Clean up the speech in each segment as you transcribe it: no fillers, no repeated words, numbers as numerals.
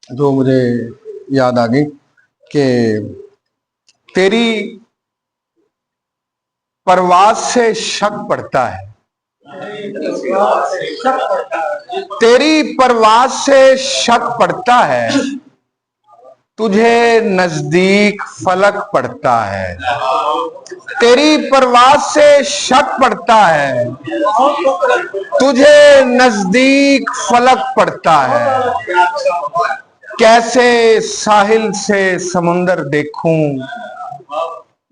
जो मुझे याद आ गई कि तेरी परवाज से शक पड़ता है, तेरी परवाज से शक पड़ता है, तुझे नजदीक फलक पड़ता है। तेरी परवाज से शक पड़ता है, तुझे नजदीक फलक पड़ता है। कैसे साहिल से समुंदर देखूं,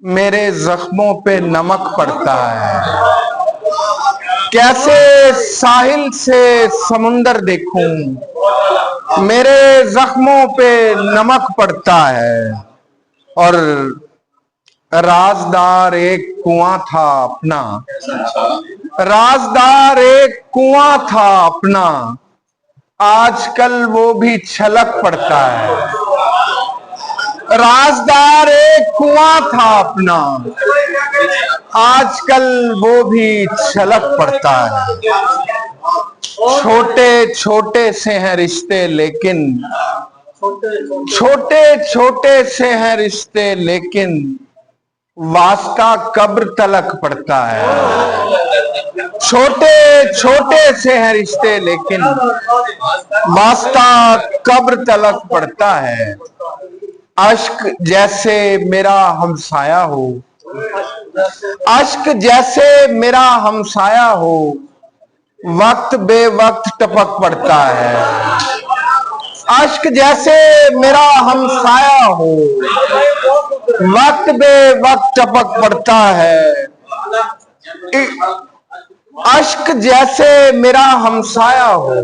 मेरे जख्मों पे नमक पड़ता है। कैसे साहिल से समुंदर देखूं, मेरे जख्मों पे नमक पड़ता है। और राजदार एक कुआं था अपना, राजदार एक कुआं था अपना, आजकल वो भी छलक पड़ता है। राजदार एक कुआं था अपना, आजकल वो भी छलक पड़ता है। छोटे छोटे से हैं रिश्ते लेकिन, छोटे छोटे से हैं रिश्ते लेकिन, वास्ता कब्र तलक पड़ता है। छोटे छोटे से हैं रिश्ते लेकिन, वास्ता कब्र तलक पड़ता है। अश्क जैसे मेरा हमसाया हो, अश्क जैसे मेरा हमसाया हो, वक्त बेवक्त टपक पड़ता है। अश्क जैसे मेरा हमसाया हो, वक्त बेवक्त टपक पड़ता है। अश्क जैसे मेरा हमसाया हो,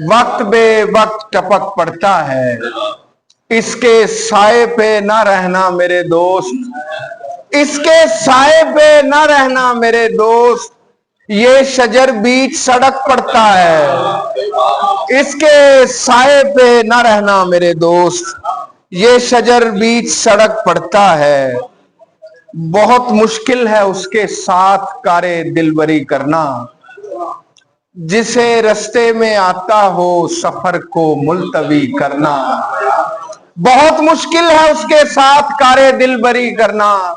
वक्त बेवक्त टपक पड़ता है। इसके साए पे ना रहना मेरे दोस्त, इसके साए पे ना रहना मेरे दोस्त, ये शजर बीच सड़क पड़ता है। इसके साए पे ना रहना मेरे दोस्त, ये शजर बीच सड़क पड़ता है। बहुत मुश्किल है उसके साथ कारे दिलबरी करना, जिसे रास्ते में आता हो सफर को मुलतवी करना। बहुत मुश्किल है उसके साथ कारे दिलबरी करना,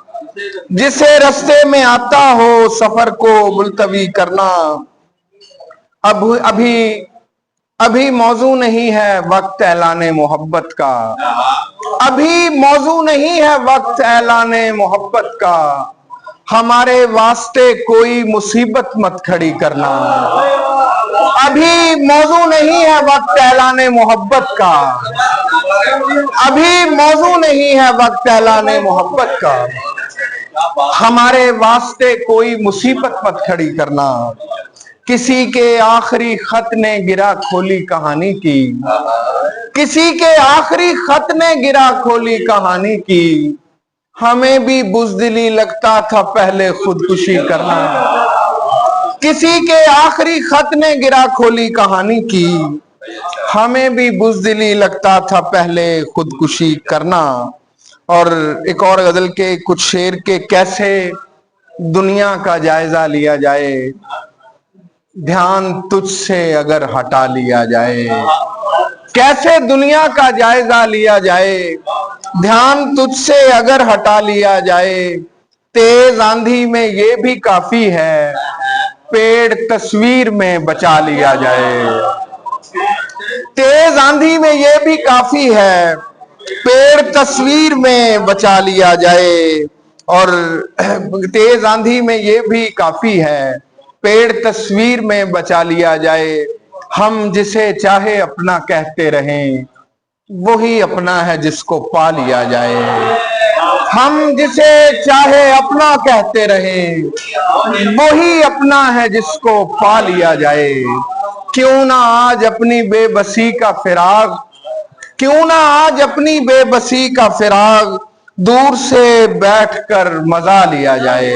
जिसे रास्ते में आता हो सफर को मुलतवी करना। अब अभी मौजू नहीं है वक्त ऐलाने मोहब्बत का, अभी मौजू नहीं है वक्त ऐलाने मोहब्बत का। हमारे वास्ते कोई मुसीबत मत खड़ी करना, अभी मौजू नहीं है वक्त ऐलाने मोहब्बत का, अभी मौजू नहीं है वक्त ऐलाने मोहब्बत का। हमारे वास्ते कोई मुसीबत मत खड़ी करना। किसी के आखिरी खत ने गिरा खोली कहानी की, किसी के आखिरी खत ने गिरा खोली कहानी की। हमें भी बुज़दिली लगता था पहले खुदकुशी करना, किसी के आखिरी खत ने गिरा खोली कहानी की। हमें भी बुज़दिली लगता था पहले खुदकुशी करना। और एक और गजल के कुछ शेर के, कैसे दुनिया का जायजा लिया जाए, ध्यान तुझसे अगर हटा लिया जाए। कैसे दुनिया का जायजा लिया जाए, ध्यान तुझसे अगर हटा लिया जाए। तेज आंधी में ये भी काफी है, पेड़ तस्वीर में बचा लिया जाए। तेज आंधी में ये भी काफी है, पेड़ तस्वीर में बचा लिया जाए। और तेज आंधी में ये भी काफी है, पेड़ तस्वीर में बचा लिया जाए। हम जिसे चाहे अपना कहते रहें, वही अपना है जिसको पा लिया जाए। हम जिसे चाहे अपना कहते रहें, वही अपना है जिसको पा लिया जाए। क्यों ना आज अपनी बेबसी का फिराग, क्यों ना आज अपनी बेबसी का फिराग, दूर से बैठकर मजा लिया जाए।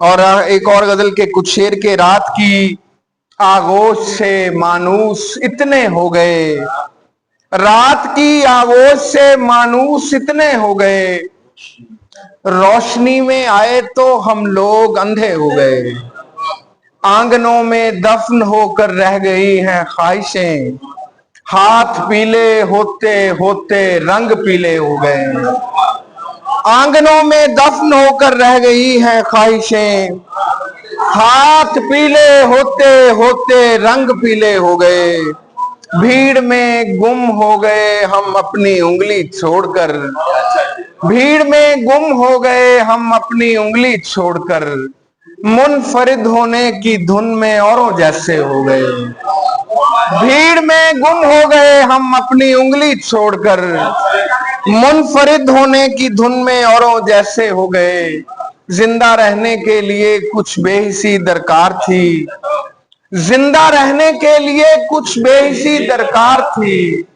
और एक और गजल के कुछ शेर के, रात की आगोश से मानूस इतने हो गए, रात की आगोश से मानूस इतने हो गए, रोशनी में आए तो हम लोग अंधे हो गए। आंगनों में दफन होकर रह गई हैं ख्वाहिशें, हाथ पीले होते होते रंग पीले हो गए, आंगनों में दफन होकर रह गई हैं ख्वाहिशें। हाथ पीले होते होते रंग पीले हो गए, भीड़ में गुम हो गए हम अपनी उंगली छोड़कर। भीड़ में गुम हो गए हम अपनी उंगली छोड़कर, मुनफरिद होने की धुन में औरों जैसे हो गए। भीड़ में गुम हो गए हम अपनी उंगली छोड़कर, मुनफरिद होने की धुन में औरों जैसे हो गए। जिंदा रहने के लिए कुछ बेहिसी दरकार थी, जिंदा रहने के लिए कुछ बेहिसी दरकार थी,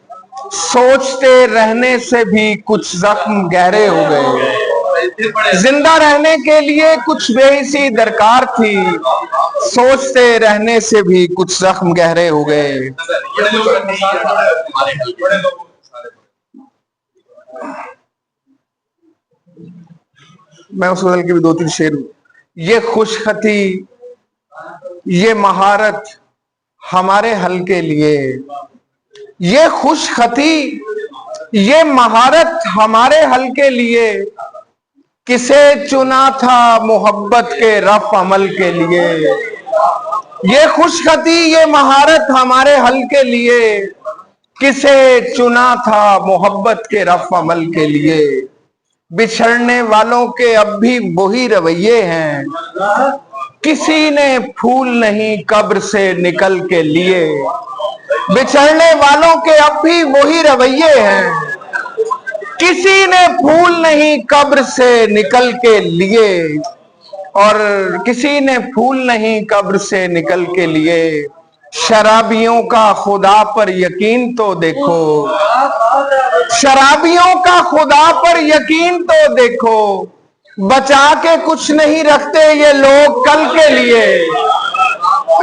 सोचते रहने से भी कुछ जख्म गहरे हो गए। जिंदा रहने के लिए कुछ बेहिसी दरकार थी, सोचते रहने से भी कुछ जख्म गहरे हो गए। मैं उस गजल के भी 2-3 शेर हूं। ये खुशखती ये महारत हमारे हल के लिए, ये खुशखती ये महारत हमारे हल के लिए, किसे चुना था मोहब्बत के रफ अमल के लिए। ये खुशखती ये महारत हमारे हल के लिए, किसे चुना था मोहब्बत के रफ अमल के लिए। बिछड़ने वालों के अब भी वही रवैये हैं, किसी ने फूल नहीं कब्र से निकल के लिए। बिछड़ने वालों के अब भी वही रवैये हैं, किसी ने फूल नहीं कब्र से निकल के लिए। और किसी ने फूल नहीं कब्र से निकल के लिए। शराबियों का खुदा पर यकीन तो देखो, शराबियों का खुदा पर यकीन तो देखो, बचा के कुछ नहीं रखते ये लोग कल के लिए।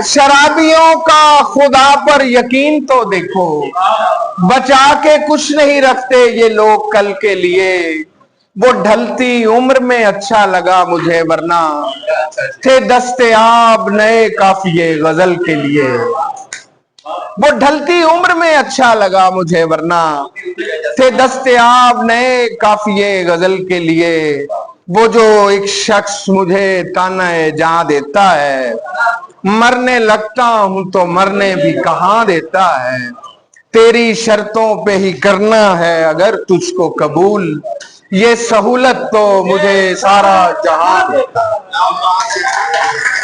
शराबियों का खुदा पर यकीन तो देखो, बचा के कुछ नहीं रखते ये लोग कल के लिए। वो ढलती उम्र में अच्छा लगा मुझे वरना थे दस्तयाब नए काफिये गजल के लिए। वो ढलती उम्र में अच्छा लगा मुझे वरना थे दस्तयाब नए काफिये गजल के लिए। वो जो एक शख्स मुझे ताना जहां देता है, मरने लगता हूं तो मरने भी कहां देता है। तेरी शर्तों पे ही करना है अगर तुझको कबूल, ये सहूलत तो मुझे सारा जहां देता है।